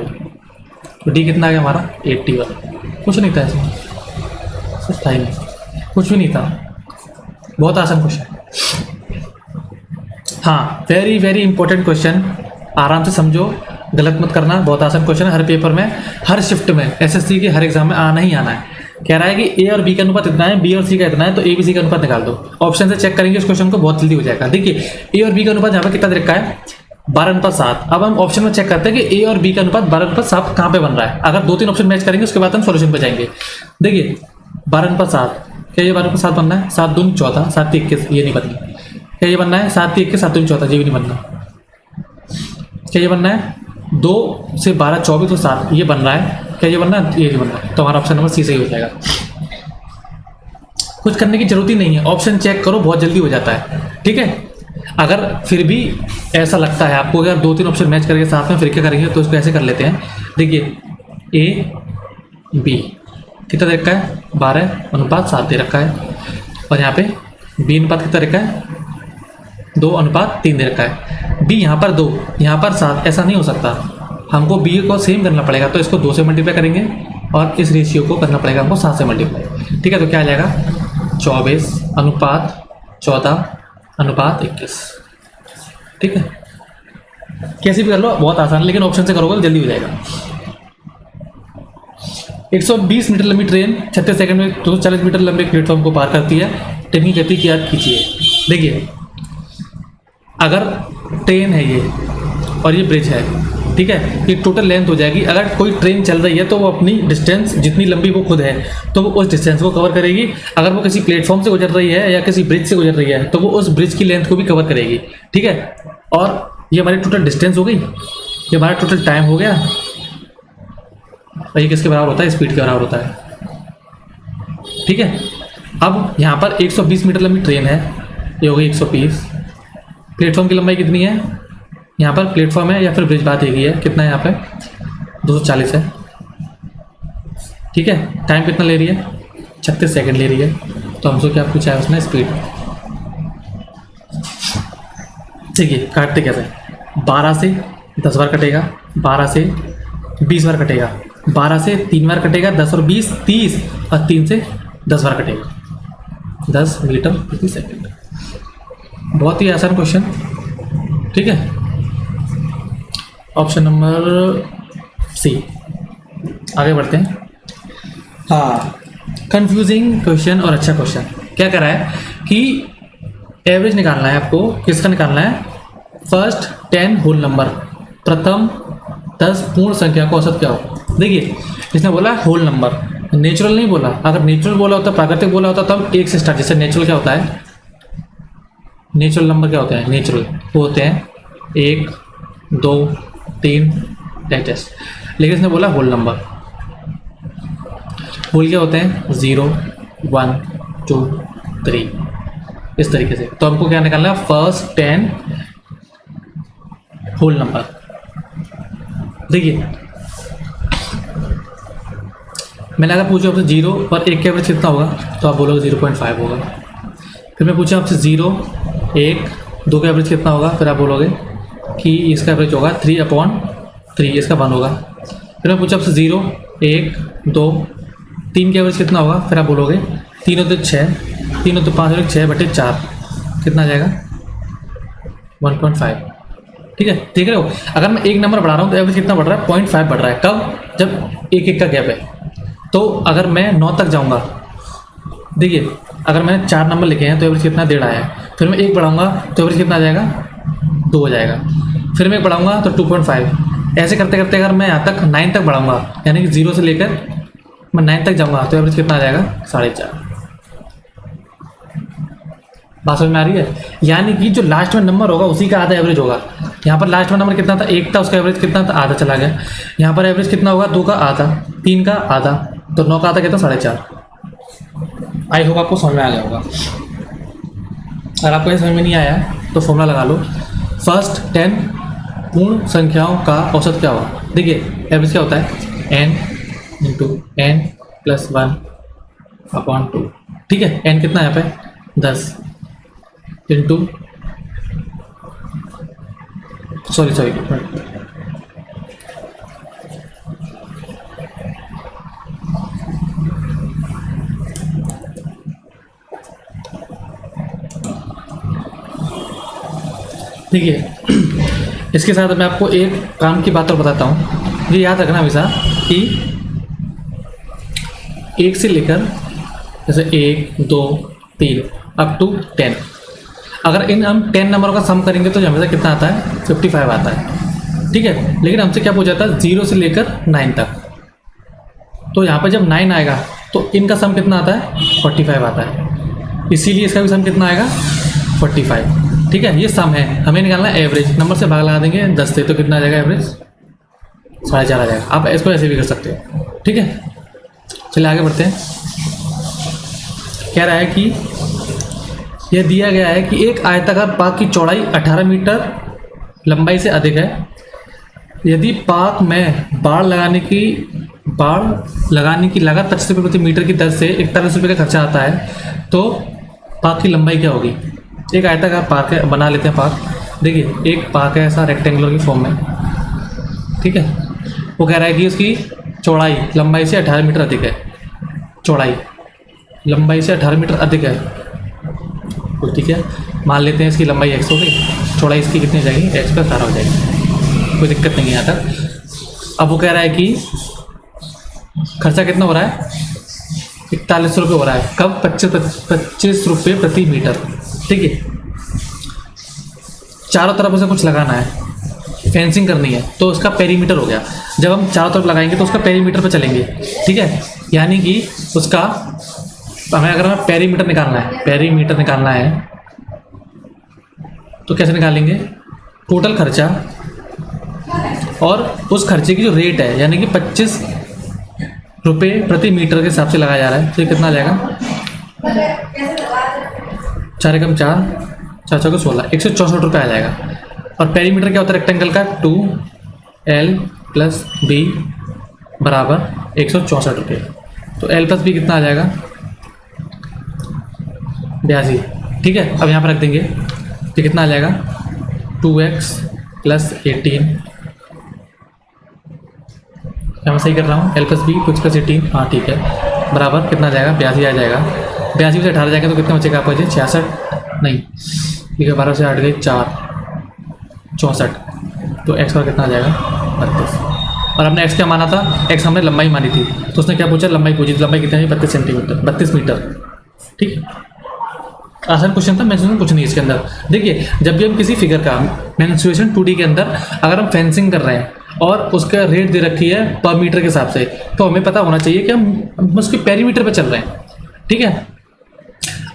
S1: तो डी कितना आ गया हमारा 81। कुछ नहीं था इसमें, कुछ था ही नहीं, कुछ भी नहीं था, बहुत आसान क्वेश्चन। हाँ, वेरी वेरी इंपॉर्टेंट क्वेश्चन, आराम से समझो, गलत मत करना, बहुत आसान क्वेश्चन है। हर पेपर में, हर शिफ्ट में, एसएससी के हर एग्जाम में आना ही आना है। कह रहा है कि ए और बी का अनुपात इतना है, बी और सी का इतना है, तो ए बी सी का अनुपात निकाल दो। ऑप्शन से चेक करेंगे इस क्वेश्चन को, बहुत जल्दी हो जाएगा। देखिए ए और बी का अनुपात यहाँ पर कितना दे रखा है, 12:7। अब हम ऑप्शन में चेक करते हैं कि ए और बी का अनुपात 12:7 कहाँ पे बन रहा है। अगर 2-3 ऑप्शन मैच करेंगे उसके बाद हम सोल्यूशन पे जाएंगे। देखिए 12:7, क्या ये 12:7 बनना है, 7 दूनी 14, 7 3 21, ये नहीं बनना। क्या ये बनना है 7 3 21, 7 दूनी 14, ये भी नहीं बनना। क्या ये बनना है 2 से 12 24 तो 7, ये बन रहा है। क्या ये बनना है, ये नहीं बनना। तो हमारा ऑप्शन नंबर सी सही हो जाएगा। कुछ करने की जरूरत ही नहीं है, ऑप्शन चेक करो, बहुत जल्दी हो जाता है, ठीक है। अगर फिर भी ऐसा लगता है आपको, अगर 2-3 ऑप्शन मैच करके साथ में फिर क्या करेंगे, तो इसको ऐसे कर लेते हैं। देखिए ए बी कितना दे रखा है, 12:7 दे रखा है, और यहाँ पे बी अनुपात कितना रखा है, 2:3 दे रखा है। बी यहाँ पर 2, यहाँ पर 7, ऐसा नहीं हो सकता, हमको बी को सेम करना पड़ेगा। तो इसको 2 से मल्टीप्लाई करेंगे और इस रेशियो को करना पड़ेगा हमको 7 से मल्टीप्लाई, ठीक है। तो क्या आ जाएगा 24:14:21, ठीक है। कैसे भी कर लो, बहुत आसान, लेकिन ऑप्शन से करोगे तो जल्दी हो जाएगा। 120 मीटर लंबी ट्रेन 36 सेकंड में 240 मीटर लंबे प्लेटफॉर्म को पार करती है। ट्रेन की गति की याद कीजिए। देखिए अगर ट्रेन है ये और ये ब्रिज है, ठीक है, ये टोटल लेंथ हो जाएगी। अगर कोई ट्रेन चल रही है तो वो अपनी डिस्टेंस जितनी लंबी वो खुद है, तो वो उस डिस्टेंस को कवर करेगी। अगर वो किसी प्लेटफॉर्म से गुजर रही है या किसी ब्रिज से गुजर रही है, तो वो उस ब्रिज की लेंथ को भी कवर करेगी, ठीक है। और ये हमारी टोटल डिस्टेंस हो गई, ये हमारा टोटल टाइम हो गया। और ये किसके बराबर होता है, स्पीड के बराबर होता है, ठीक है। अब यहाँ पर 120 मीटर लंबी ट्रेन है, ये हो गई 120। प्लेटफॉर्म की लंबाई कितनी है, यहाँ पर प्लेटफॉर्म है या फिर ब्रिज, बात एक ही है, कितना है यहाँ पे 240 है, ठीक है। टाइम कितना ले रही है, 36 सेकंड ले रही है। तो हमसे क्या पूछा है उसने, स्पीड। ठीक है, काटते कैसे, 12 से 10 बार कटेगा, 12 से 20 बार कटेगा, 12 से 3 बार कटेगा, 10 और 20 30, और 3 से 10 बार कटेगा, 10 मीटर प्रति सेकंड। बहुत ही आसान क्वेश्चन, ठीक है। Option number C. आगे बढ़ते हैं। हाँ, कंफ्यूजिंग क्वेश्चन और अच्छा क्वेश्चन। क्या कर रहा है कि एवरेज निकालना है आपको, किसका निकालना है, फर्स्ट 10 होल नंबर, प्रथम 10 पूर्ण संख्या को औसत क्या हो। देखिए इसने बोला होल नंबर, नेचुरल नहीं बोला। अगर नेचुरल बोला होता, प्राकृतिक बोला होता, तब एक से स्टार्ट। जैसे नेचुरल क्या होता है, नेचुरल नंबर क्या होते हैं, नेचुरल वो होते हैं 1 2 3 टेस्ट। लेकिन इसने बोला होल नंबर। होल क्या होते हैं, 0 1 2 3, इस तरीके से। तो हमको क्या निकालना है, फर्स्ट 10 होल नंबर। देखिए मैंने अगर पूछा आपसे 0 और 1 के एवरेज कितना होगा, तो आप बोलोगे 0.5 होगा। फिर मैं पूछा आपसे 0 1 2 का एवरेज कितना होगा, फिर आप बोलोगे कि इसका एवरेज होगा 3/3, इसका 1 होगा। फिर मैं पूछा आपसे 0 1 2 3 का एवरेज कितना होगा, फिर आप बोलोगे 3 होते 6, 3 होते 5 और 6/4, कितना आ जाएगा 1.5, ठीक है। देख रहे हो, अगर मैं एक नंबर बढ़ा रहा हूँ तो एवरेज कितना बढ़ रहा है, 0.5 बढ़ रहा है। कब, जब 1 का गैप है। तो अगर मैं 9 तक जाऊँगा, देखिए अगर मैंने 4 नंबर लिखे हैं तो एवरेज कितना 1.5 आया है। फिर मैं 1 बढ़ाऊंगा तो एवरेज कितना आ जाएगा, 2 हो जाएगा। फिर मैं 1 बढ़ाऊंगा तो 2.5। ऐसे करते करते अगर मैं यहाँ तक 9 तक बढ़ाऊंगा, यानी कि 0 से लेकर मैं 9 तक जाऊँगा, तो एवरेज कितना आ जाएगा 4.5। बात समझ में आ रही है। यानी कि जो लास्ट में नंबर होगा उसी का आधा एवरेज होगा। यहाँ पर लास्ट में नंबर कितना था, 1 था, उसका एवरेज कितना था, आधा चला गया। यहाँ पर एवरेज कितना होगा, 2 का आधा, 3 का आधा, तो 9 का आधा कितना, 4.5। आई होप आपको समझ में आ गया होगा। अगर आपको ये समझ में नहीं आया तो फॉर्मूला लगा लो, फर्स्ट 10 पूर्ण संख्याओं का औसत क्या होगा। देखिए एवरेज क्या होता है, n × n + 1/2, ठीक है। n कितना है यहाँ पे 10, इंटू सॉरी देखिए, इसके साथ मैं आपको एक काम की बात और बताता हूँ। ये याद रखना हमेशा कि 1 से लेकर जैसे 1, 2, 3 अप टू 10, अगर इन हम 10 नंबरों का सम करेंगे तो हमेशा कितना आता है? 55 आता है। ठीक है, लेकिन हमसे क्या पूछा जाता है? 0 से लेकर 9 तक। तो यहाँ पर जब 9 आएगा तो इनका सम कितना आता है? 45 आता है। इसीलिए इसका भी सम कितना आएगा? 45। ठीक है, ये सम है, हमें निकालना है एवरेज। नंबर से भाग लगा देंगे 10 से, तो कितना आ जाएगा एवरेज? 4.5 आ जाएगा। आप इसको ऐसे भी कर सकते हो। ठीक है, चलिए आगे बढ़ते हैं। कह रहा है कि यह दिया गया है कि एक आयताकार पाक की चौड़ाई 18 मीटर लंबाई से अधिक है। यदि पाक में बाड़ लगाने की लागत 25 रुपये प्रति मीटर की दर से 41 रुपये का खर्चा आता है, तो पाक की लंबाई क्या होगी? एक आयताकार पार्क है, बना लेते हैं पार्क। देखिए, एक पार्क है ऐसा रेक्टेंगुलर की फॉर्म में। ठीक है, वो कह रहा है कि उसकी चौड़ाई लंबाई से 18 मीटर अधिक है। चौड़ाई लंबाई से 18 मीटर अधिक है। तो ठीक है, मान लेते हैं इसकी लंबाई x हो गई, चौड़ाई इसकी कितनी हो जाएगी? x + 18 हो जाएगी। कोई दिक्कत नहीं है यहाँ तक। अब वो कह रहा है कि खर्चा कितना हो रहा है? 41 रुपये हो रहा है। कब? 25 रुपये प्रति मीटर। ठीक है, चारों तरफ उसे कुछ लगाना है, फेंसिंग करनी है, तो उसका पेरीमीटर हो गया। जब हम चारों तरफ लगाएंगे तो उसका पेरीमीटर पे चलेंगे। ठीक है, यानी कि उसका अगर हमें पेरीमीटर निकालना है तो कैसे निकालेंगे? टोटल खर्चा और उस खर्चे की जो रेट है, यानी कि 25 रुपये प्रति मीटर के हिसाब से लगाया जा रहा है। तो ये कितना आ जाएगा? 4 एकम 4, 4 चौके 16, 164 रुपये आ जाएगा। और पेरीमीटर क्या होता है रेक्टेंगल का? 2L + B = 164 रुपये। तो L + B कितना आ जाएगा? 82। ठीक है, अब यहाँ पर रख देंगे तो कितना आ जाएगा? 2x + 18, क्या मैं सही कर रहा हूँ? L + B 2x + 18, हाँ ठीक है, बराबर कितना आ जाएगा? 82 आ जाएगा। 82 से 18 जाएगा तो कितना बचेगा आपको? 66 नहीं, ठीक है, 12 से 8 गए 4, 64। तो x का कितना आ जाएगा? 32। और हमने x क्या माना था? x हमने लंबाई मानी थी, तो उसने क्या पूछा? लंबाई पूछी। लंबाई कितनी है? 32 सेंटीमीटर, 32 मीटर। ठीक है, आसान क्वेश्चन था, मेंस्ट्रुएशन कुछ नहीं इसके अंदर। देखिए, जब भी हम किसी फिगर का मेंस्ट्रुएशन 2D के अंदर अगर हम फेंसिंग कर रहे हैं और उसका रेट दे रखी है पर मीटर के हिसाब से, तो हमें पता होना चाहिए कि हम उसके पेरीमीटर पे चल रहे हैं। ठीक है,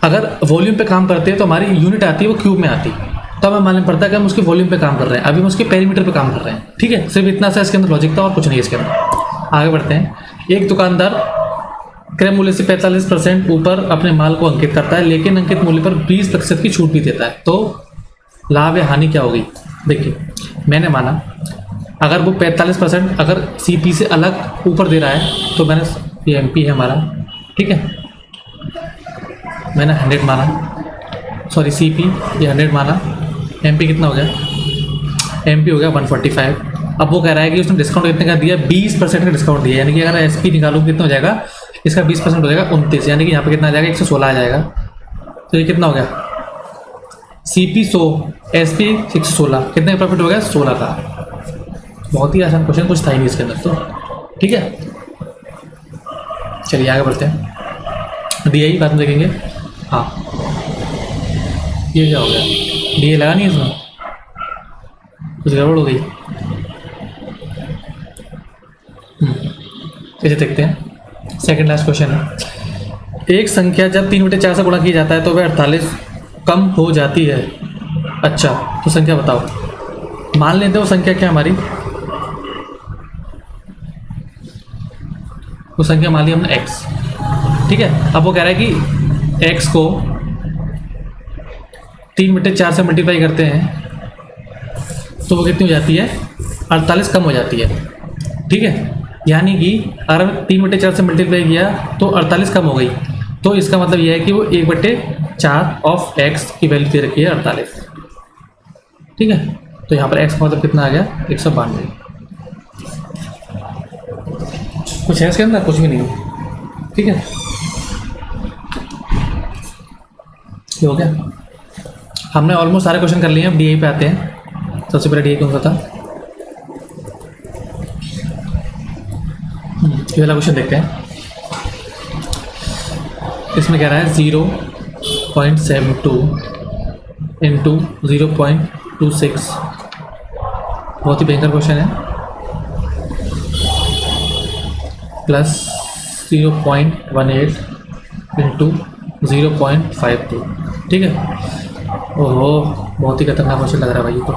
S1: अगर वॉल्यूम पे काम करते हैं तो हमारी यूनिट आती है वो क्यूब में आती, तो हमें मालूम पड़ता है कि हम उसके वॉल्यूम पे काम कर रहे हैं। अभी हम उसके पेरीमीटर पे काम कर रहे हैं। ठीक है, सिर्फ इतना सा इसके अंदर लॉजिक था और कुछ नहीं इसके अंदर। आगे बढ़ते हैं। एक दुकानदार क्रय मूल्य से 45% ऊपर अपने माल को अंकित करता है, लेकिन अंकित मूल्य पर 20% की छूट भी देता है, तो लाभ या हानि क्या होगी? देखिए, मैंने माना अगर वो 45% अगर CP से अलग ऊपर दे रहा है तो मैंने, ये MP है हमारा, ठीक है, मैंने 100 माना, सॉरी CP ये 100 माना, MP कितना हो गया? MP हो गया 145। अब वो कह रहा है कि उसने डिस्काउंट कितने का दिया? 20% का डिस्काउंट दिया, यानी कि अगर SP निकालूँ कितना हो जाएगा? इसका 20% हो जाएगा 29, यानी कि यहाँ पे कितना आ जाएगा? 116 आ जाएगा। तो ये कितना हो गया? CP 100, SP 116, कितने का प्रॉफिट हो गया? 16 का। बहुत ही आसान क्वेश्चन, कुछ था ही नहीं इसके अंदर। तो ठीक है, चलिए आगे बढ़ते हैं। DI बाद में देखेंगे। हाँ, ये क्या हो गया? DI लगा नहीं इसमें, कुछ गड़बड़ हो गई। कैसे देखते हैं? सेकंड लास्ट क्वेश्चन है। एक संख्या जब 3/4 से गुणा किया जाता है तो वह 48 कम हो जाती है। अच्छा, तो संख्या बताओ। मान लेते हैं वो संख्या क्या हमारी, वो संख्या मान ली हमने x। ठीक है, अब वो कह रहा है कि x को 3/4 से मल्टीप्लाई करते हैं तो वो कितनी हो जाती है? 48 कम हो जाती है। ठीक है, यानी कि अगर 3/4 से मल्टीप्लाई किया तो 48 कम हो गई, तो इसका मतलब यह है कि वो 1/4 4 ऑफ एक्स की वैल्यू दे रखी है 48। ठीक है, तो यहाँ पर एक्स का मतलब कितना आ गया 192। कुछ है इसके अंदर? कुछ भी नहीं है। ठीक है, ये हो गया। हमने ऑलमोस्ट सारे क्वेश्चन कर लिए हैं। अब डीआई पे आते हैं। सबसे पहले डीआई कौन सा था? ये वाला क्वेश्चन देखते हैं। इसमें कह रहा है 0.72 इंटू 0.26। बहुत ही भयंकर क्वेश्चन है। Plus 0.18 into 0.52। ठीक है, ओहो बहुत ही खतरनाक क्वेश्चन लग रहा है भाई ये तो।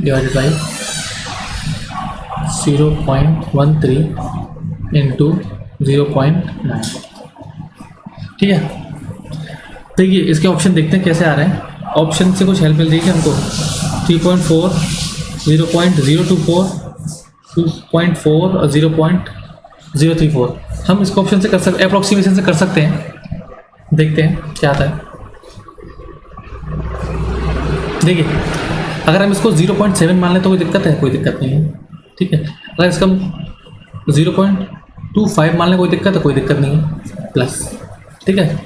S1: Divided by 0.13 into 0.9। ठीक है, देखिए इसके ऑप्शन देखते हैं कैसे आ रहे हैं। ऑप्शन से कुछ हेल्प मिल रही है हमको। 3.4, 0.024, 2.4 और 0.034। हम इसको ऑप्शन से कर सकते, अप्रोक्सीमेशन से कर सकते हैं। देखते हैं क्या आता है। देखिए अगर हम इसको 0.7 मान लें तो कोई दिक्कत है? कोई दिक्कत नहीं है। ठीक है, अगर इसका हम 0.25 मान लें कोई दिक्कत है? कोई दिक्कत नहीं है। प्लस ठीक है,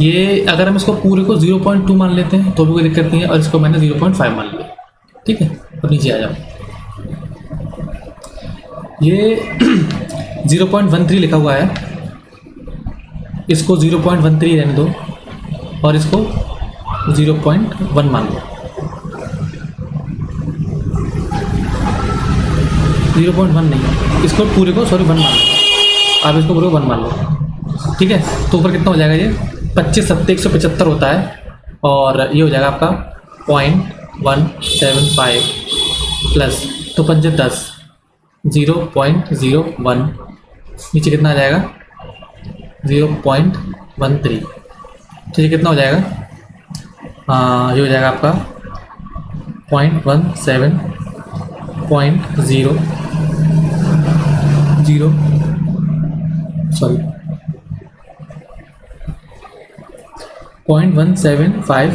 S1: ये अगर हम इसको पूरे को 0.2 मान लेते हैं तो भी कोई दिक्कत नहीं है, और इसको मैंने 0.5 मान लिया। ठीक है, अब नीचे आ जाओ। ये 0.13 लिखा हुआ है, इसको 0.13 रहने दो और इसको 0.1 मान लो। 0.1 नहीं है, इसको पूरे को 1 मान लो। आप इसको पूरे को 1 मान लो। ठीक है, तो ऊपर कितना हो जाएगा? ये 25 7 175 होता है, और ये हो जाएगा आपका 0.175 प्लस तो 5 10 0.01। नीचे कितना आ जाएगा? 0.13। तो ये कितना हो जाएगा? ये हो जाएगा आपका 0.17 0 सॉरी 0.175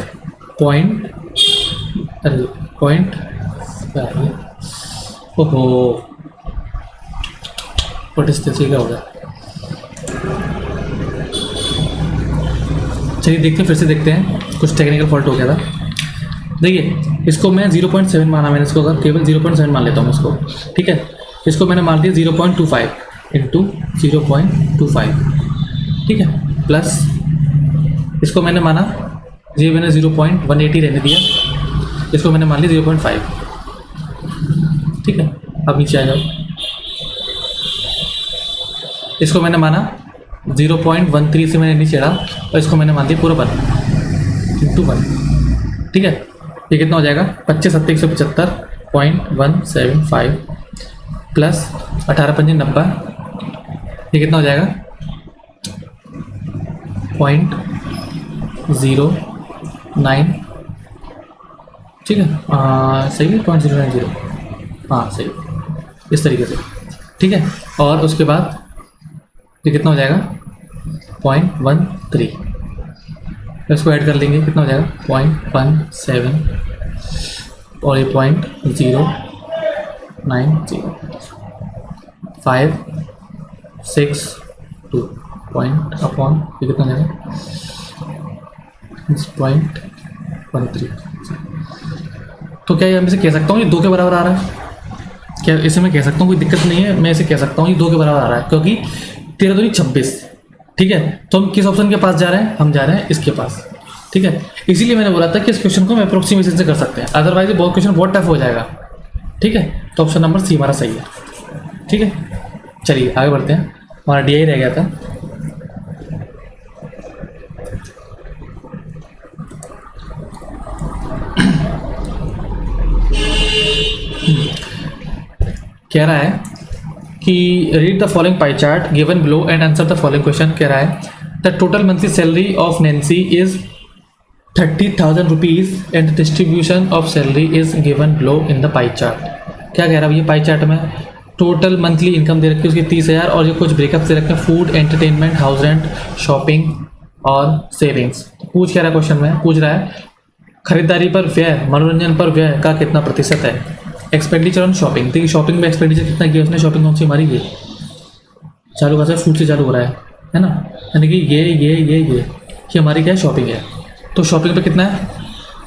S1: ओहो व्हाट इज दिस? क्या हो गया? चलिए देखते हैं, फिर से देखते हैं। कुछ टेक्निकल फॉल्ट हो गया था। देखिए इसको मैं 0.7 माना मैंने, इसको अगर केवल 0.7 मान लेता हूँ इसको। ठीक है, इसको मैंने मान दिया 0.25 इंटू 0.25। ठीक है, प्लस इसको मैंने माना, ये मैंने 0.180 रहने दिया, इसको मैंने मान लिया 0.5। ठीक है, अब नीचे आ जाओ। इसको मैंने माना 0.13 से मैंने नीचे चढ़ा, और इसको मैंने मान दिया पूरा 1 इंटू 1। ठीक है, ये कितना हो जाएगा? 25 7 175.175 प्लस 18 5 90। ये कितना हो जाएगा? 0.09। ठीक है, सही है 0.090। हाँ सही, इस तरीके से। ठीक है, और उसके बाद ये कितना हो जाएगा? 0.13। इसको ऐड कर लेंगे, कितना हो जाएगा? 0.17 और ये 0.090 5 6 2 पॉइंट अपॉन ये कितना हो जाएगा? 0.13। तो क्या ये हम इसे कह सकता हूँ ये 2 के बराबर आ रहा है? क्या इसे मैं कह सकता हूँ? कोई दिक्कत नहीं है, मैं इसे कह सकता हूँ ये 2 के बराबर आ रहा है, क्योंकि 13 दूनी 26। ठीक है, तो हम किस ऑप्शन के पास जा रहे हैं? हम जा रहे हैं इसके पास। ठीक है, इसीलिए मैंने बोला था कि इस क्वेश्चन को हम अप्रोक्सीमेशन से कर सकते हैं, अदरवाइज बहुत क्वेश्चन बहुत टफ हो जाएगा। ठीक है, तो ऑप्शन नंबर सी हमारा सही है। ठीक है, चलिए आगे बढ़ते हैं। हमारा डी आई रह गया था। कह रहा है कि read the following pie chart given below and answer the following question. कह रहा है the total monthly salary of Nancy is 30,000 rupees and distribution of salary is given below in the pie chart. क्या कह रहा है ये pie chart में? Total monthly income दे रखी है उसकी 30,000, और ये कुछ ब्रेकअप दे रखे हैं, food, entertainment, house rent, shopping, और सेविंग्स। पूछ क्या रहा है क्वेश्चन में, पूछ रहा है खरीदारी पर व्यय, मनोरंजन पर व्यय का कितना प्रतिशत है। एक्सपेंडिचर ऑन शॉपिंग, देखिए शॉपिंग में एक्सपेंडिचर कितना किया उसने, शॉपिंग कौन सी हमारी ये चालू खासा फूड से चालू हो रहा है ना, यानी कि ये हमारी क्या है, शॉपिंग है। तो शॉपिंग पे कितना है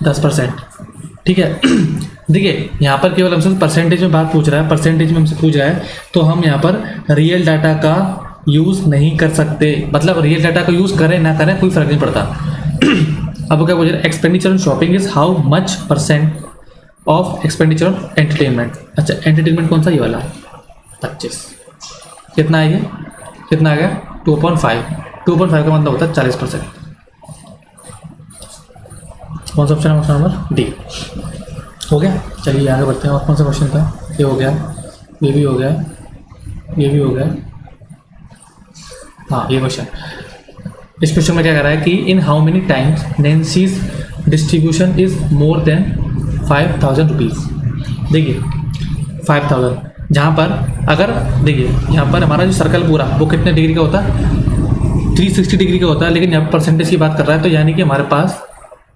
S1: 10%, ठीक है। देखिए यहाँ पर केवल हमसे परसेंटेज में बात पूछ रहा है, परसेंटेज में हमसे पूछ रहा है, तो हम यहाँ पर रियल डाटा का यूज़ नहीं कर सकते, मतलब रियल डाटा का यूज़ करें ना करें कोई फ़र्क नहीं पड़ता। अब वो क्या पूछ रहा है, expenditure on shopping is how much percent of expenditure on entertainment. अच्छा एंटरटेनमेंट कौन सा, ये वाला 25, कितना है ये, कितना आ गया 2.5, 2.5 का मतलब होता है 40%। कौन सा ऑप्शन है, ऑप्शन नंबर डी। हो गया, चलिए आगे बढ़ते हैं। और कौन सा क्वेश्चन था, ये हो गया, ये भी हो गया, ये भी हो गया। हाँ ये क्वेश्चन, इस क्वेश्चन में क्या कह रहा है कि in how many times Nancy's distribution is more than 5,000 rupees. देखिए 5,000, जहाँ पर अगर देखिए यहाँ पर हमारा जो सर्कल पूरा वो कितने डिग्री का होता है, 360 डिग्री का होता है, लेकिन यहाँ परसेंटेज की बात कर रहा है, तो यानी कि हमारे पास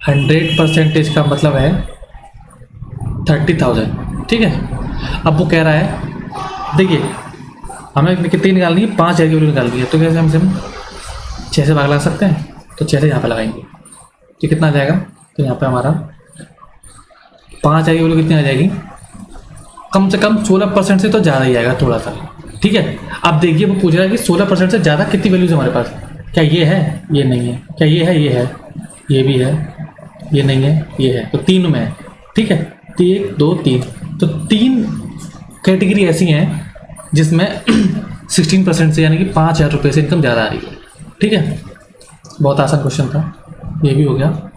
S1: 100% का मतलब है 30,000, ठीक है। अब वो कह रहा है देखिए हमें कितनी निकालनी है, 5,000 की वैल्यू निकालनी है, तो कैसे हम 6 से भाग लगा सकते हैं, तो 6 से यहाँ पे लगाएंगे तो कितना आ जाएगा, तो यहाँ पे हमारा 5,000 की वैल्यू कितनी आ जाएगी, कम से कम 16% से तो ज़्यादा ही आएगा थोड़ा सा, ठीक है। अब देखिए वो पूछ रहा है कि 16% से ज़्यादा कितनी वैल्यूज हमारे पास, क्या ये है, ये नहीं है, क्या ये है, ये भी है, ये नहीं है, ये है, तो 3 में है, ठीक है। 1 2 3, तो 3 कैटेगरी ऐसी हैं जिसमें 16% से यानी कि 5,000 रुपये से इनकम ज़्यादा आ रही है, ठीक है। बहुत आसान क्वेश्चन था, ये भी हो गया।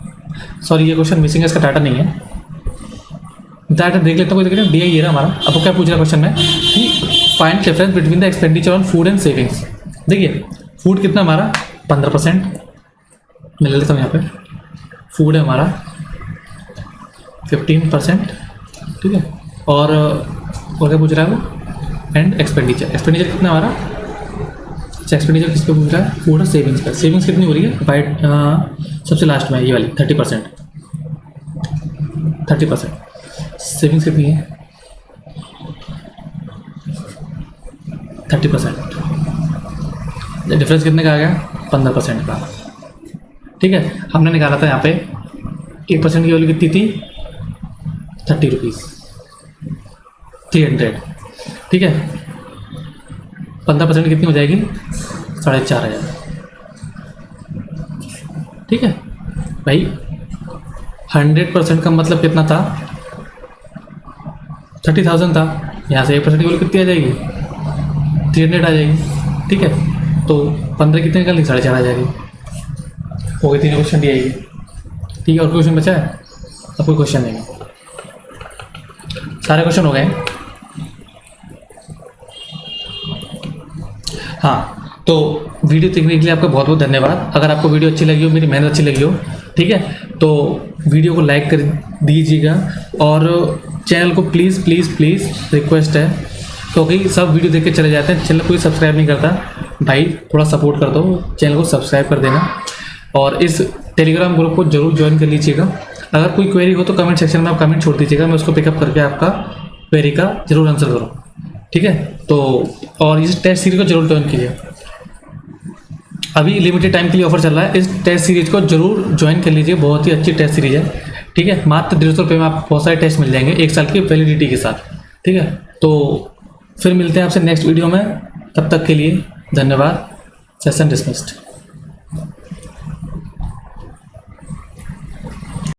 S1: सॉरी ये क्वेश्चन मिसिंग है, इसका डाटा नहीं है, डाटा देख लेता हूँ, कोई देख दिया ये रहा हमारा। अब वो क्या पूछ रहा है क्वेश्चन में कि find difference between the expenditure on food and savings. देखिए फूड कितना हमारा 15%, मैं ले लेता हूँ यहाँ पे, फूड है हमारा 15%, ठीक है। और क्या पूछ रहा है वो, एंड एक्सपेंडिचर, एक्सपेंडिचर कितना हमारा, अच्छा एक्सपेंडिचर किस पे पूछ रहा है, फूड और सेविंग्स पर। सेविंग्स कितनी हो रही है, बाइट सबसे लास्ट में ये वाली 30%, 30%। सेविंग्स कितनी है 30%, डिफरेंस कितने का आ गया 15% का, ठीक है। हमने निकाला था यहाँ पे 1% की वैल्यू कितनी थी 30 रुपीज़, 300, ठीक है। 15% कितनी हो जाएगी 4,500, ठीक है भाई। 100% का मतलब कितना था 30,000 था, यहाँ से 1% की वैल्यू कितनी आ जाएगी 300 आ जाएगी, ठीक है। तो 15 कितने निकालनी 4,500 आ जाएगी, हो गई 3 क्वेश्चन दी आएगी, ठीक है। और क्वेश्चन बचा है, अब कोई क्वेश्चन नहीं है, सारे क्वेश्चन हो गए। हाँ तो वीडियो देखने के लिए आपका बहुत बहुत धन्यवाद। अगर आपको वीडियो अच्छी लगी हो, मेरी मेहनत अच्छी लगी हो, ठीक है, तो वीडियो को लाइक कर दीजिएगा और चैनल को प्लीज़ प्लीज़ प्लीज़ रिक्वेस्ट है, क्योंकि सब वीडियो देख के चले जाते हैं, चैनल कोई सब्सक्राइब नहीं करता, भाई थोड़ा सपोर्ट कर दो, चैनल को सब्सक्राइब कर देना और इस टेलीग्राम ग्रुप को जरूर ज्वाइन कर लीजिएगा। अगर कोई क्वेरी हो तो कमेंट सेक्शन में आप कमेंट छोड़ दीजिएगा, मैं उसको पिकअप करके आपका क्वेरी का जरूर आंसर करूँ, ठीक है। तो और इस टेस्ट सीरीज को जरूर ज्वाइन कीजिए, अभी लिमिटेड टाइम के लिए ऑफर चल रहा है, इस टेस्ट सीरीज को जरूर ज्वाइन कर लीजिए, बहुत ही अच्छी टेस्ट सीरीज है, ठीक है। मात्र 150 रुपये में आपको बहुत सारे टेस्ट मिल जाएंगे 1 साल की वैलिडिटी के साथ, ठीक है। तो फिर मिलते हैं आपसे नेक्स्ट वीडियो में, तब तक के लिए धन्यवाद। Session dismissed.